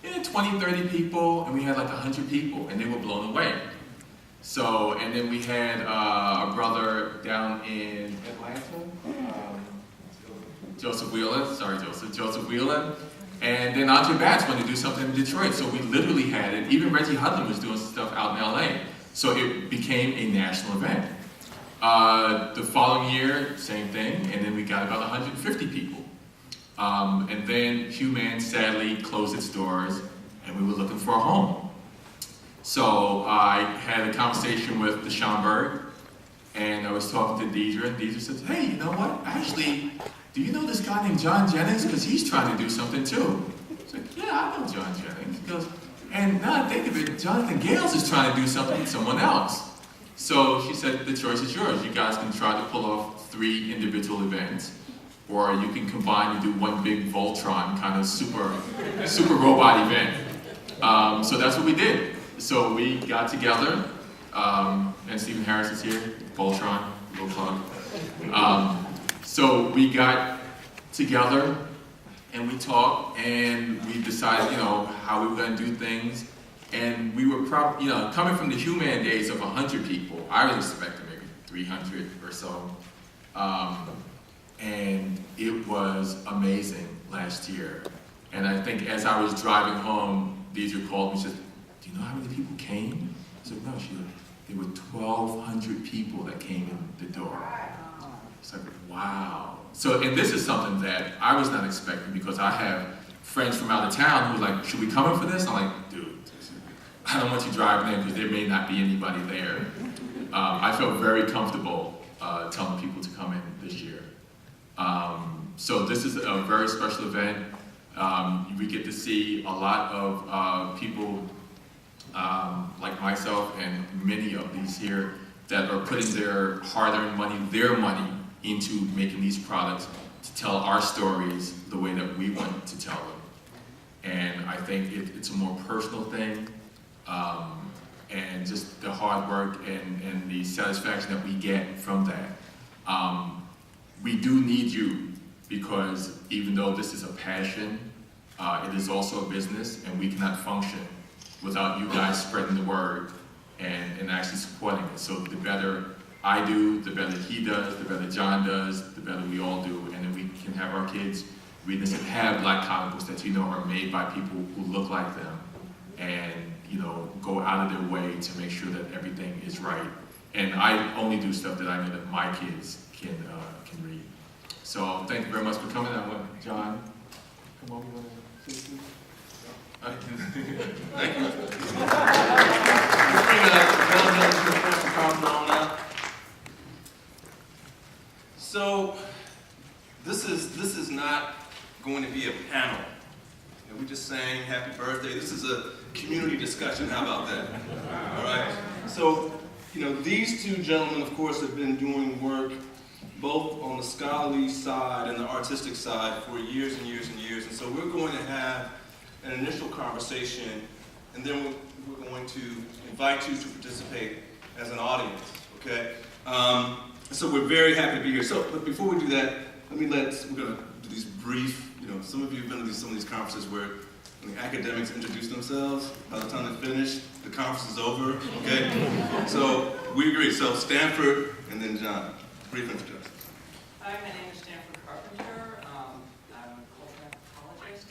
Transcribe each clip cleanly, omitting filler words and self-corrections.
20, 30 people, and we had like 100 people, and they were blown away. So, and then we had a brother down in Atlanta, Joseph Wheeler, and then Andre Batts wanted to do something in Detroit, so we literally had it. Even Reggie Hudlin was doing stuff out in LA, so it became a national event. The following year, same thing, and then we got about 150 people. And then Human sadly closed its doors, and we were looking for a home. So I had a conversation with the Schomburg, and I was talking to Deidre, and Deidre said, hey, you know what, actually, do you know this guy named John Jennings? Because he's trying to do something too. I was like, yeah, I know John Jennings. He goes, and now I think of it, Jonathan Gales is trying to do something with someone else. So she said, the choice is yours. You guys can try to pull off 3 individual events, or you can combine and do one big Voltron kind of super robot event. So that's what we did. So we got together, and Stephen Harris is here, Voltron, little plug. So we got together and we talked and we decided, how we were going to do things. And we were coming from the Human days of 100 people, I was expecting maybe 300 or so. And it was amazing last year. And I think as I was driving home, Deidre called me and said, do you know how many people came? I said, no, there were 1,200 people that came in the door. It's like, wow. So, and this is something that I was not expecting because I have friends from out of town who were like, should we come in for this? I'm like, dude, I don't want you driving in because there may not be anybody there. I felt very comfortable telling people to come in this year. So this is a very special event. We get to see a lot of people like myself and many of these here that are putting their hard-earned money, their money, into making these products to tell our stories the way that we want to tell them. And I think it's a more personal thing, and just the hard work and the satisfaction that we get from that. We do need you because even though this is a passion, it is also a business, and we cannot function without you guys spreading the word and actually supporting it. So the better I do, the better he does, the better John does, the better we all do, and then we can have our kids read this and have Black comic books that are made by people who look like them, and go out of their way to make sure that everything is right. And I only do stuff that I know that my kids can read. So thank you very much for coming. I want John, come over. You want to say something? Thank you. So this is not going to be a panel. We just sang happy birthday. This is a community discussion. How about that? All right. So these two gentlemen, of course, have been doing work both on the scholarly side and the artistic side for years and years and years. And so we're going to have an initial conversation, and then we're going to invite you to participate as an audience, okay? So we're very happy to be here. So, but before we do that, we're going to do these brief, some of you have been to some of these conferences where when the academics introduce themselves, by the time they finish, the conference is over, okay? So we agree. So Stanford, and then John, brief introduction. Hi, my name is Stanford Carpenter. I'm a cultural anthropologist,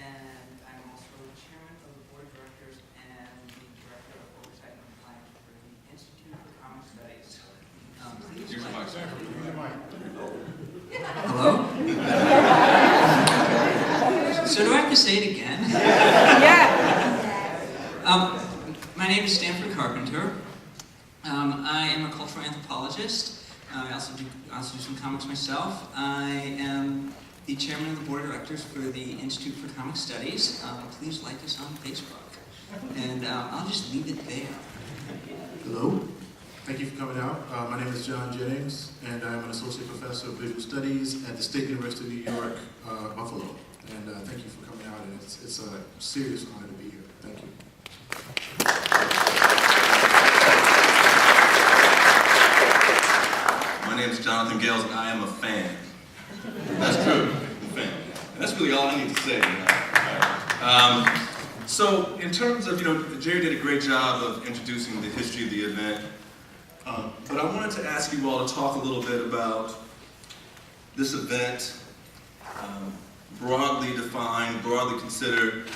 and I'm also the chairman of the board of directors and the director of oversight and compliance for the Institute for Comic Studies. Please. Use the mic, Stanford. Hello? So do I have to say it again? Yeah. My name is Stanford Carpenter. I am a cultural anthropologist. I also do some comics myself. I am the chairman of the board of directors for the Institute for Comic Studies. Please like us on Facebook. And I'll just leave it there. Hello. Thank you for coming out. My name is John Jennings, and I'm an associate professor of visual studies at the State University of New York, Buffalo. And thank you for coming out, and it's a serious honor to be here. Thank you. My name is Jonathan Gales, and I am a fan. That's true. I'm a fan. And that's really all I need to say. So in terms of, Jerry did a great job of introducing the history of the event. But I wanted to ask you all to talk a little bit about this event, broadly defined, broadly considered,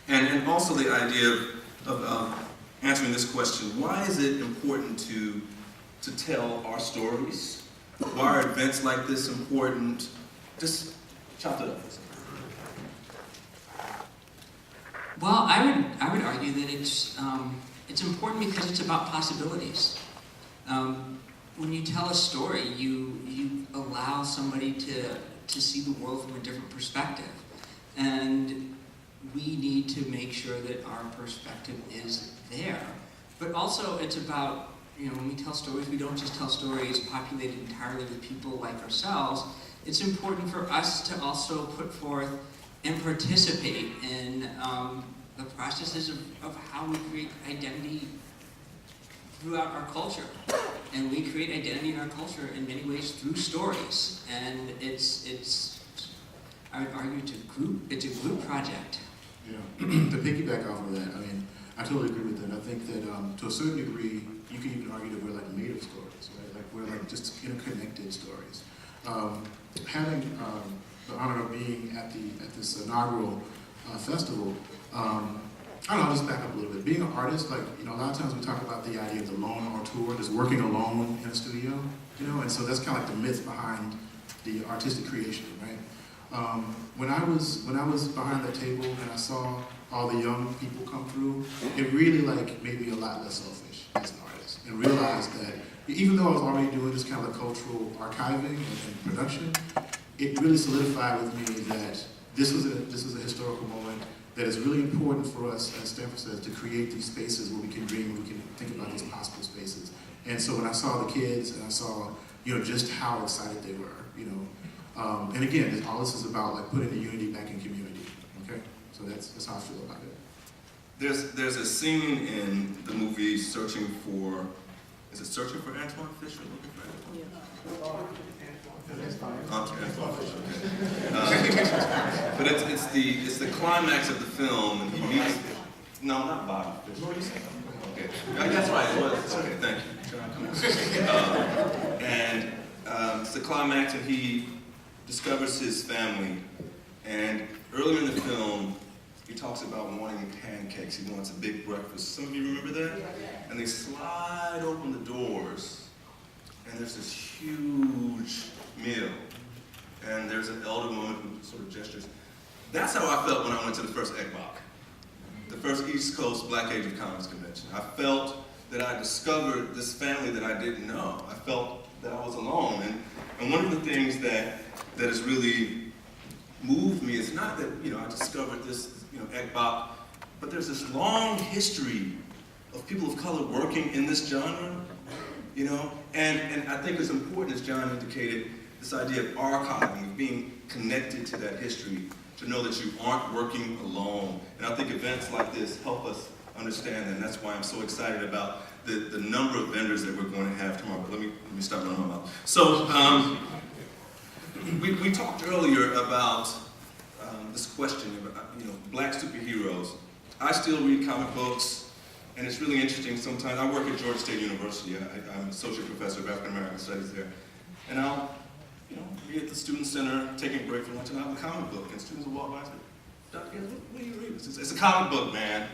and also the idea of answering this question: why is it important to tell our stories? Why are events like this important? Just chop it up. Well, I would argue that it's important because it's about possibilities. When you tell a story, you allow somebody to see the world from a different perspective, and we need to make sure that our perspective is there. But also, it's about, when we tell stories, we don't just tell stories populated entirely with people like ourselves. It's important for us to also put forth and participate in the processes of how we create identity throughout our culture. And we create identity in our culture in many ways through stories. And I would argue it's a group project. Yeah. To piggyback off of that, I totally agree with that. I think that to a certain degree, you can even argue that we're like made of stories, right? Like we're like just interconnected stories. Having the honor of being at this inaugural festival, I'll just back up a little bit. Being an artist, a lot of times we talk about the idea of the lone auteur, just working alone in a studio, and so that's kind of like the myth behind the artistic creation, right? When I was behind that table and I saw all the young people come through, it really made me a lot less selfish as an artist, and realized that even though I was already doing this kind of cultural archiving and production, it really solidified with me that this was a historical moment that is really important for us, as Stanford says, to create these spaces where we can dream, we can think about these possible spaces. And so when I saw the kids and I saw, just how excited they were, and again, all this is about putting the unity back in community. Okay, so that's how I feel about it. There's a scene in the movie Searching for Antoine Fisher? Looking for Antoine? Antoine Fisher. Okay. But it's the climax of the film, and he meets. No, not Bobby Fischer. What did you say? Okay, that's right. It was. Okay, thank you. And it's the climax, and he discovers his family. And earlier in the film, he talks about wanting pancakes. He wants a big breakfast. Some of you remember that? And they slide open the doors, and there's this huge meal. And there's an elder woman who sort of gestures. That's how I felt when I went to the first ECBOC, the first East Coast Black Age of Comics Convention. I felt that I discovered this family that I didn't know. I felt that I was alone. And one of the things that has really moved me is not that, I discovered this, ECBOC, but there's this long history of people of color working in this genre, and I think it's important, as John indicated, this idea of archiving, of being connected to that history, to know that you aren't working alone. And I think events like this help us understand that, and that's why I'm so excited about the number of vendors that we're going to have tomorrow. But let me stop running my mouth. So, we talked earlier about this question of, Black superheroes. I still read comic books, and it's really interesting sometimes. I work at Georgia State University. I'm associate professor of African American studies there. And I'll, be at the student center, taking a break for lunch, and I have a comic book, and students will walk by and say, Dr. Gibbs, what do you read? It's a comic book, man.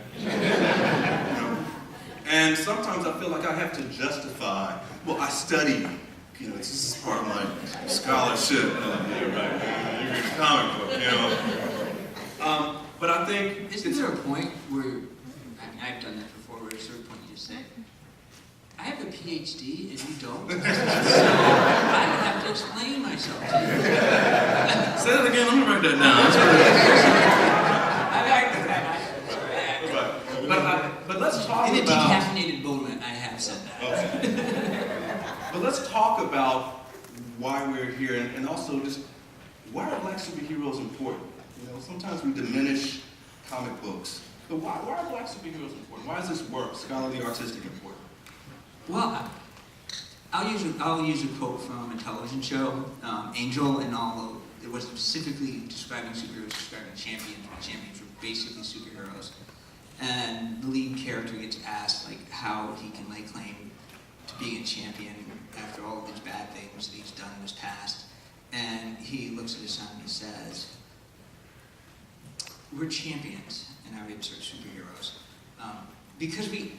And sometimes I feel like I have to justify, well, I study. This is part of my scholarship. Yeah, right. You read a comic book, But I think Isn't there a point where, I've done that before, where at a certain point you just say, I have a PhD and you don't? So I don't have to explain myself to you. Say that again, let me write that down. But let's talk In a about... decaffeinated moment, I have said that. Okay. But let's talk about why we're here, and also just, why are Black superheroes important? Sometimes we diminish comic books, but why are Black superheroes important? Why is this work, scholarly, artistic, important? Well, I'll use a quote from a television show, Angel, and although it wasn't specifically describing superheroes, describing champions, what champions were basically superheroes. And the lead character gets asked like how he can lay claim to being a champion after all of these bad things that he's done in his past. And he looks at his son and he says, "We're champions in our absurd superheroes. Because we